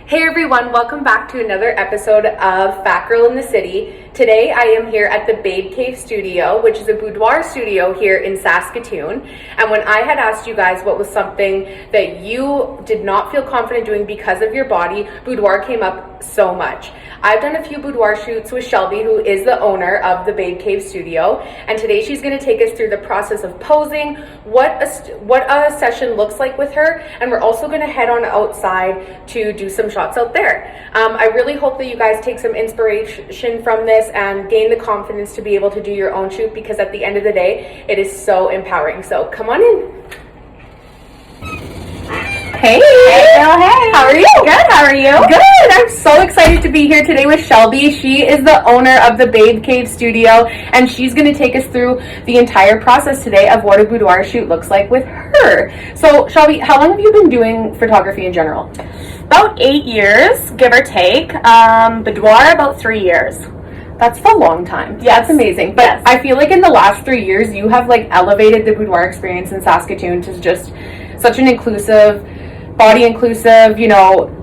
Hey everyone, welcome back to another episode of Fat Girl in the City. Today I am here at the Babe Cave Studio, which is a boudoir studio here in Saskatoon. And when I had asked you guys what was something that you did not feel confident doing because of your body, boudoir came up so much. I've done a few boudoir shoots with Shelby, who is the owner of the Babe Cave Studio, and today she's going to take us through the process of posing, what a session looks like with her, and we're also going to head on outside to do some shots out there. I really hope that you guys take some inspiration from this and gain the confidence to be able to do your own shoot, because at the end of the day, it is so empowering. So come on in. Hey. Hey. How are you? Good. How are you? Good. I'm so excited to be here today with Shelby. She is the owner of the Babe Cave Studio, and she's going to take us through the entire process today of what a boudoir shoot looks like with her. So, Shelby, how long have you been doing photography in general? About 8 years, give or take. Boudoir, about 3 years. That's a long time. Yes. That's amazing. But yes. I feel like in the last 3 years, you have elevated the boudoir experience in Saskatoon to just such an inclusive, body inclusive,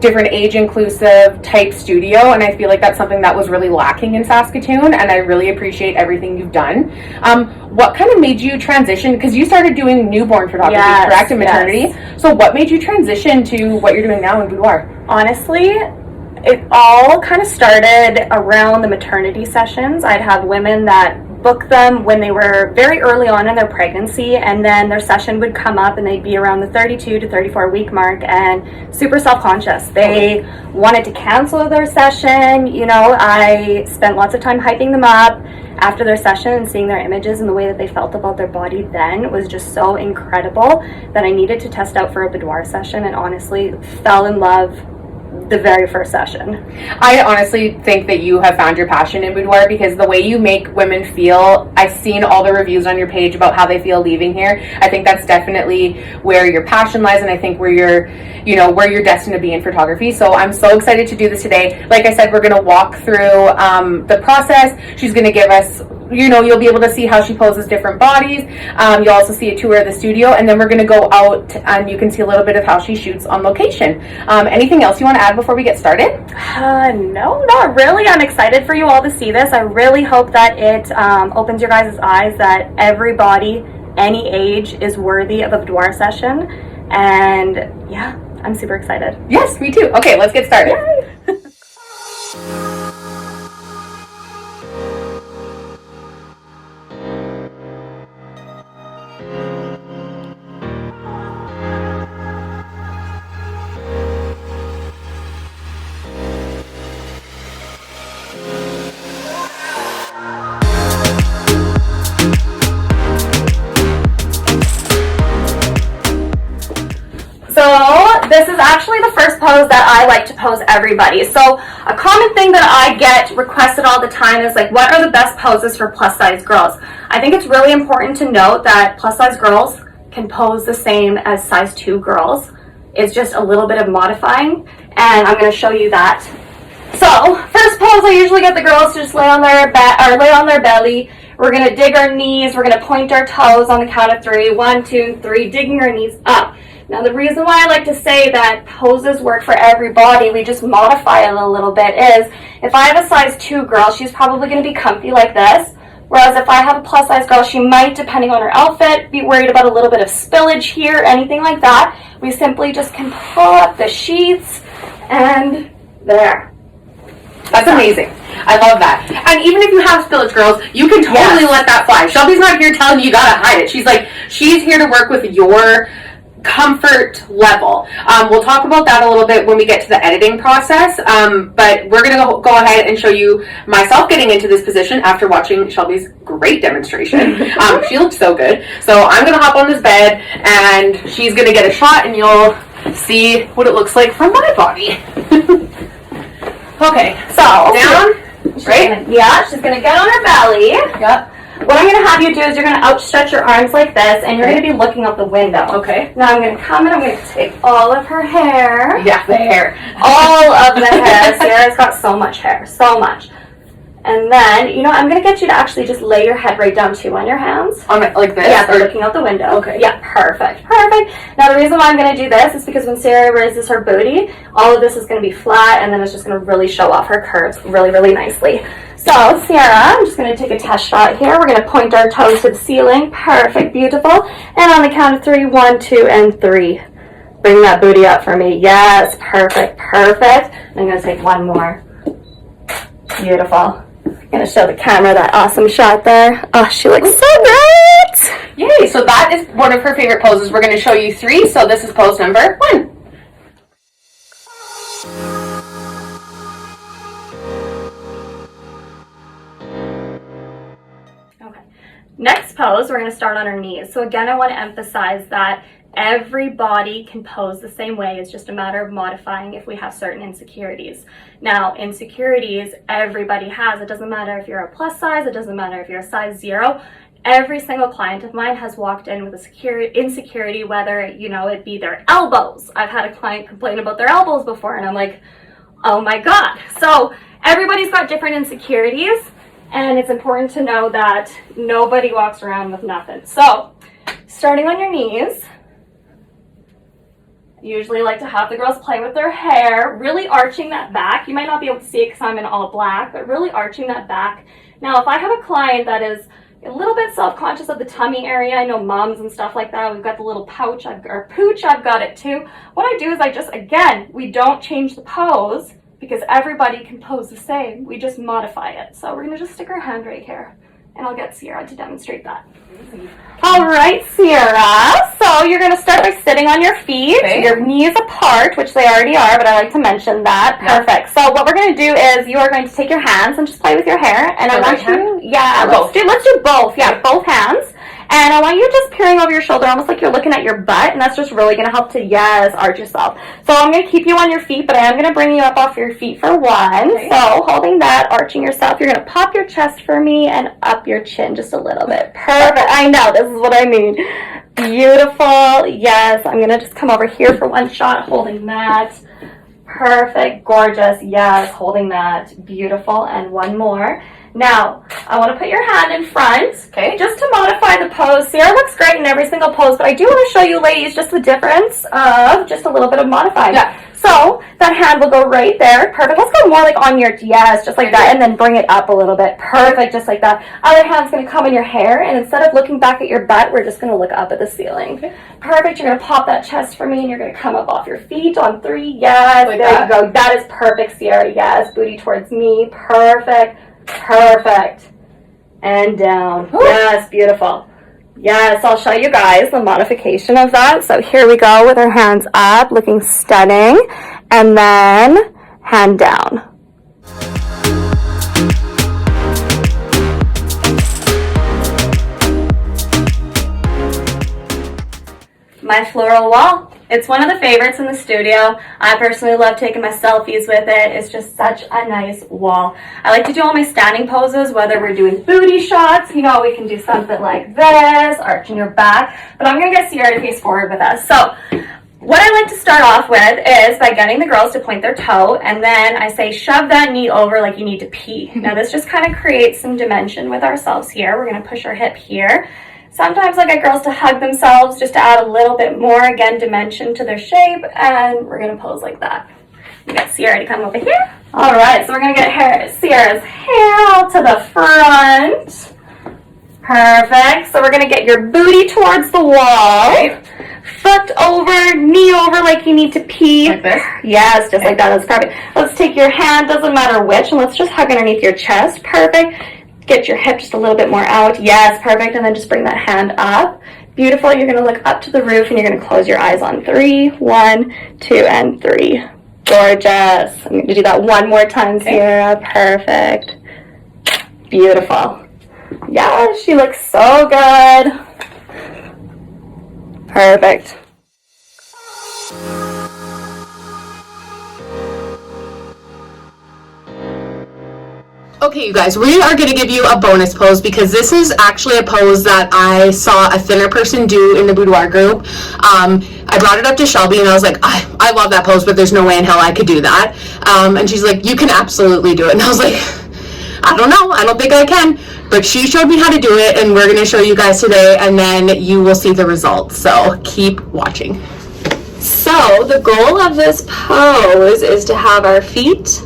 different age inclusive type studio, and I feel like that's something that was really lacking in Saskatoon, and I really appreciate everything you've done. What kind of made you transition, because you started doing newborn photography, correct, in maternity? Yes. So what made you transition to what you're doing now in boudoir? Honestly, it all kind of started around the maternity sessions. I'd have women that book them when they were very early on in their pregnancy, and then their session would come up and they'd be around the 32 to 34 week mark and super self-conscious. They wanted to cancel their session. I spent lots of time hyping them up after their session, and seeing their images and the way that they felt about their body then was just so incredible that I needed to test out for a boudoir session, and honestly fell in love the very first session. I honestly think that you have found your passion in boudoir, because the way you make women feel, I've seen all the reviews on your page about how they feel leaving here. I think that's definitely where your passion lies, and I think where you're destined to be in photography. So I'm so excited to do this today. Like I said, we're going to walk through the process. She's going to give us, you'll be able to see how she poses different bodies. You'll also see a tour of the studio, and then we're going to go out and you can see a little bit of how she shoots on location. Anything else you want to add before we get started? No, not really. I'm excited for you all to see this. I really hope that it opens your guys' eyes that everybody, any age, is worthy of a boudoir session. And yeah, I'm super excited. Yes, me too. Okay, let's get started. Yay. So this is actually the first pose that I like to pose everybody. So a common thing that I get requested all the time is what are the best poses for plus size girls? I think it's really important to note that plus size girls can pose the same as size 2 girls. It's just a little bit of modifying, and I'm going to show you that. So first pose, I usually get the girls to just lay on their belly. We're going to dig our knees. We're going to point our toes on the count of 3. 1, 2, 3, digging our knees up. Now, the reason why I like to say that poses work for every body, we just modify it a little bit, is if I have a size 2 girl, she's probably going to be comfy like this. Whereas if I have a plus size girl, she might, depending on her outfit, be worried about a little bit of spillage here, anything like that. We simply just can pull up the sheets, and there. That's amazing. I love that. And even if you have spillage, girls, you can totally let that fly. Shelby's not here telling you gotta hide it. She's here to work with your comfort level. We'll talk about that a little bit when we get to the editing process, but we're going to go ahead and show you myself getting into this position after watching Shelby's great demonstration. She looked so good. So I'm going to hop on this bed, and she's going to get a shot, and you'll see what it looks like from my body. Okay, so down, right? She's going to get on her belly. Yep. What I'm going to have you do is you're going to outstretch your arms like this, and you're going to be looking out the window. Okay. Now I'm going to come and I'm going to take all of her hair. Yeah, the hair. All of the hair. Sierra's got so much hair. So much. And then, you know, I'm going to get you to actually just lay your head right down too on your hands. On it like this? Yeah, but looking out the window. Okay. Yeah, perfect. Perfect. Now, the reason why I'm going to do this is because when Cierra raises her booty, all of this is going to be flat, and then it's just going to really show off her curves really, really nicely. So, Cierra, I'm just going to take a test shot here. We're going to point our toes to the ceiling. Perfect. Beautiful. And on the count of 3, 1, 2, and 3. Bring that booty up for me. Yes. Perfect. Perfect. I'm going to take one more. Beautiful. I'm going to show the camera that awesome shot there. Oh, she looks so great. Yay, so that is one of her favorite poses. We're going to show you 3, so this is pose number 1. Okay. Next pose, we're going to start on our knees. So again, I want to emphasize that everybody can pose the same way. It's just a matter of modifying if we have certain insecurities. Now, insecurities everybody has. It doesn't matter if you're a plus size. It doesn't matter if you're a size 0. Every single client of mine has walked in with a insecurity, whether, you know, it be their elbows. I've had a client complain about their elbows before, and I'm like, oh my God. So everybody's got different insecurities, and it's important to know that nobody walks around with nothing. So starting on your knees, usually like to have the girls play with their hair, really arching that back. You might not be able to see it because I'm in all black, but really arching that back. Now, if I have a client that is a little bit self-conscious of the tummy area, I know moms and stuff like that, we've got the little pouch, or pooch, I've got it too. What I do is I just, again, we don't change the pose because everybody can pose the same. We just modify it. So we're gonna just stick our hand right here, and I'll get Cierra to demonstrate that. All right, Cierra. So you're going to start by sitting on your feet, your knees apart, which they already are, but I like to mention that. Yeah. Perfect. So what we're going to do is you are going to take your hands and just play with your hair. And I want you, let's do both. Yeah, both hands. And I want you just peering over your shoulder, almost like you're looking at your butt, and that's just really going to help to, arch yourself. So I'm going to keep you on your feet, but I am going to bring you up off your feet for 1. Okay. So holding that, arching yourself, you're going to pop your chest for me and up your chin just a little bit. Perfect. I know, this is what I mean. Beautiful. Yes, I'm going to just come over here for 1 shot, holding that. Perfect. Gorgeous. Yes, holding that. Beautiful. And 1 more. Now, I want to put your hand in front, okay, just to modify the pose. Cierra looks great in every single pose, but I do want to show you ladies just the difference of just a little bit of modifying. Yeah. So, that hand will go right there. Perfect. Let's go more like on your, just like that, and then bring it up a little bit. Perfect, just like that. Other hand's going to come in your hair, and instead of looking back at your butt, we're just going to look up at the ceiling. Okay. Perfect. You're going to pop that chest for me, and you're going to come up off your feet on 3. Yes, like there you go. That is perfect, Cierra. Yes, booty towards me. Perfect. Perfect. And down. Ooh. Yes, beautiful. Yes, I'll show you guys the modification of that. So here we go with our hands up, looking stunning. And then hand down. My floral wall. It's one of the favorites in the studio. I personally love taking my selfies with it. It's just such a nice wall. I like to do all my standing poses, whether we're doing booty shots, we can do something like this, arching your back, but I'm gonna get Cierra to face forward with us. So what I like to start off with is by getting the girls to point their toe, and then I say shove that knee over like you need to pee. Now this just kind of creates some dimension with ourselves here. We're gonna push our hip here. Sometimes I get girls to hug themselves just to add a little bit more, again, dimension to their shape, and we're going to pose like that. We got Cierra to come over here. All right, so we're going to get Cierra's hair out to the front. Perfect. So we're going to get your booty towards the wall. Foot over, knee over like you need to pee. Like this? Yes, just like that. That's perfect. Let's take your hand, doesn't matter which, and let's just hug underneath your chest. Perfect. Get your hip just a little bit more out. Yes, perfect. And then just bring that hand up. Beautiful. You're going to look up to the roof, and you're going to close your eyes on 3. 1, 2, and 3. Gorgeous. I'm going to do that 1 more time, Cierra. Perfect. Beautiful. Yeah, she looks so good. Perfect. Okay, you guys, we are going to give you a bonus pose because this is actually a pose that I saw a thinner person do in the Boudoir group. I brought it up to Shelby and I was like, I love that pose, but there's no way in hell I could do that. And she's like, you can absolutely do it. And I was like, I don't know. I don't think I can. But she showed me how to do it, and we're going to show you guys today, and then you will see the results. So keep watching. So the goal of this pose is to have our feet,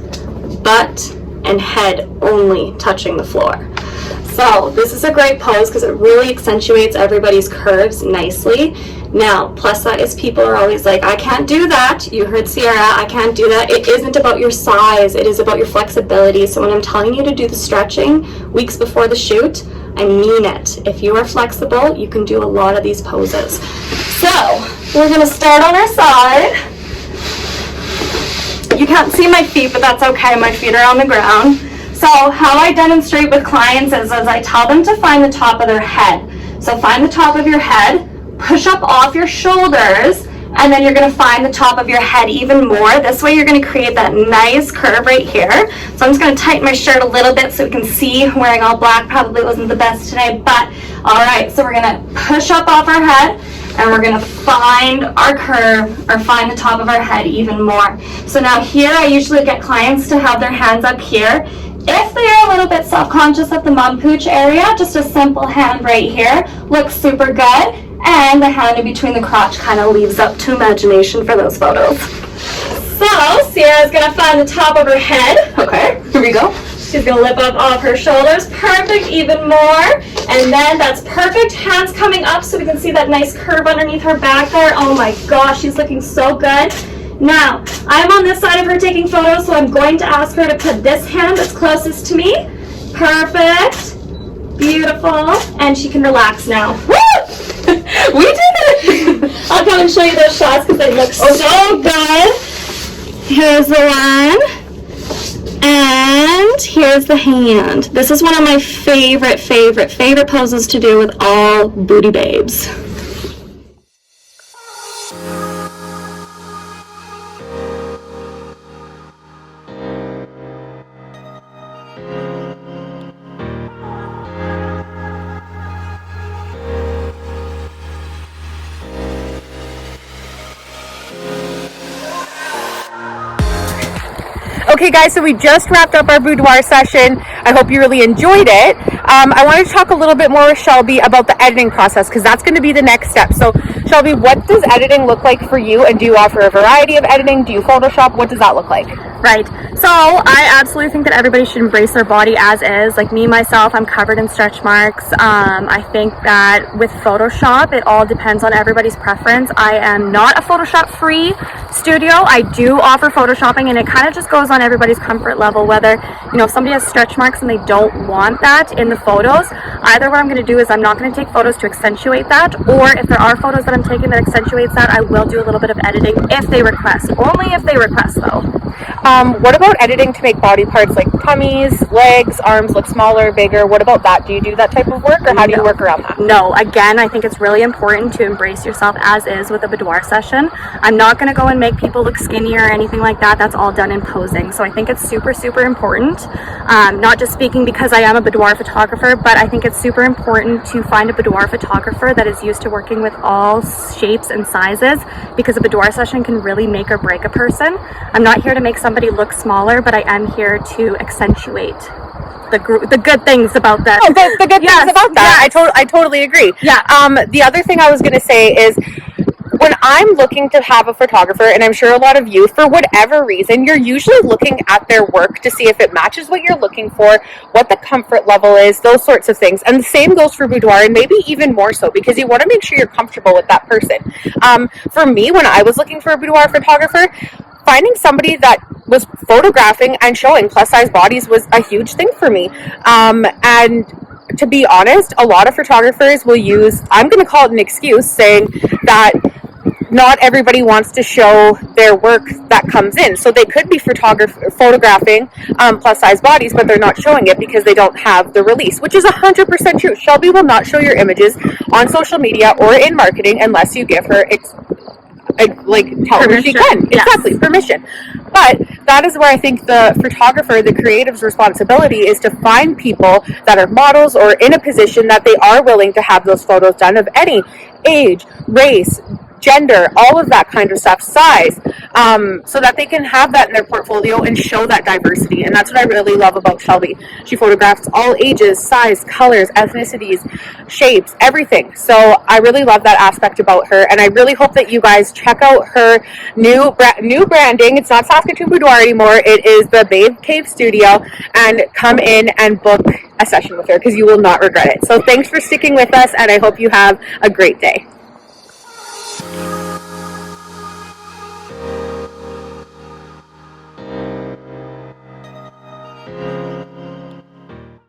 butt, and head only touching the floor. So this is a great pose because it really accentuates everybody's curves nicely. Now, plus size people are always like, I can't do that. You heard Sierra, I can't do that. It isn't about your size, it is about your flexibility. So when I'm telling you to do the stretching weeks before the shoot, I mean it. If you are flexible, you can do a lot of these poses. So we're gonna start on our side. You can't see my feet, but that's okay. My feet are on the ground. So how I demonstrate with clients is I tell them to find the top of their head. So find the top of your head, push up off your shoulders, and then you're gonna find the top of your head even more. This way you're gonna create that nice curve right here. So I'm just gonna tighten my shirt a little bit so we can see. Wearing all black probably wasn't the best today, but all right, so we're gonna push up off our head, and we're gonna find our curve, or find the top of our head even more. So now here, I usually get clients to have their hands up here. If they are a little bit self-conscious at the mum pooch area, just a simple hand right here looks super good, and the hand in between the crotch kind of leaves up to imagination for those photos. So Sierra's gonna find the top of her head. Okay, here we go. She's gonna lift up off her shoulders. Perfect, even more. And then that's perfect. Hands coming up so we can see that nice curve underneath her back there. Oh my gosh, she's looking so good. Now, I'm on this side of her taking photos, so I'm going to ask her to put this hand that's closest to me. Perfect. Beautiful. And she can relax now. Woo! We did it! I'll come and show you those shots because they look so good. Here's the one. And here's the hand. This is one of my favorite poses to do with all booty babes. Okay guys, so we just wrapped up our boudoir session. I hope you really enjoyed it. I wanted to talk a little bit more with Shelby about the editing process because that's going to be the next step. So Shelby, what does editing look like for you, and do you offer a variety of editing? Do you Photoshop? What does that look like? Right. So I absolutely think that everybody should embrace their body as is. Like me, myself, I'm covered in stretch marks. I think that with Photoshop, it all depends on everybody's preference. I am not a Photoshop-free studio. I do offer Photoshopping, and it kind of just goes on everybody's comfort level, whether, you know, if somebody has stretch marks and they don't want that in the photos, either what I'm going to do is I'm not going to take photos to accentuate that, or if there are photos that I'm taking that accentuates that, I will do a little bit of editing if they request. Only if they request, though. What about editing to make body parts like tummies, legs, arms look smaller, bigger? What about that? Do you do that type of work, or how do you work around that? No, again, I think it's really important to embrace yourself as is with a boudoir session. I'm not going to go and make people look skinny or anything like that. That's all done in posing. So I think it's super important. Not just speaking because I am a boudoir photographer, but I think it's super important to find a boudoir photographer that is used to working with all shapes and sizes, because a boudoir session can really make or break a person. I'm not here to make somebody look smaller, but I am here to accentuate the good things about that. Oh, the good things about that. Yes. I totally agree. Yeah. The other thing I was going to say is, when I'm looking to have a photographer, and I'm sure a lot of you, for whatever reason, you're usually looking at their work to see if it matches what you're looking for, what the comfort level is, those sorts of things. And the same goes for boudoir, and maybe even more so, because you want to make sure you're comfortable with that person. For me, when I was looking for a boudoir photographer, finding somebody that was photographing and showing plus size bodies was a huge thing for me. And to be honest, a lot of photographers will use, I'm going to call it an excuse, saying that not everybody wants to show their work that comes in. So they could be photographing plus size bodies, but they're not showing it because they don't have the release, which is 100% true. Shelby will not show your images on social media or in marketing unless you give her tell her she can. Yes. Exactly, permission. But that is where I think the photographer, the creative's responsibility is to find people that are models or in a position that they are willing to have those photos done of any age, race, gender, all of that kind of stuff, size, so that they can have that in their portfolio and show that diversity. And that's what I really love about Shelby. She photographs all ages, size, colors, ethnicities, shapes, everything. So I really love that aspect about her, and I really hope that you guys check out her new branding. It's not Saskatoon Boudoir anymore. It is the Babe Cave Studio, and come in and book a session with her because you will not regret it. So thanks for sticking with us, and I hope you have a great day.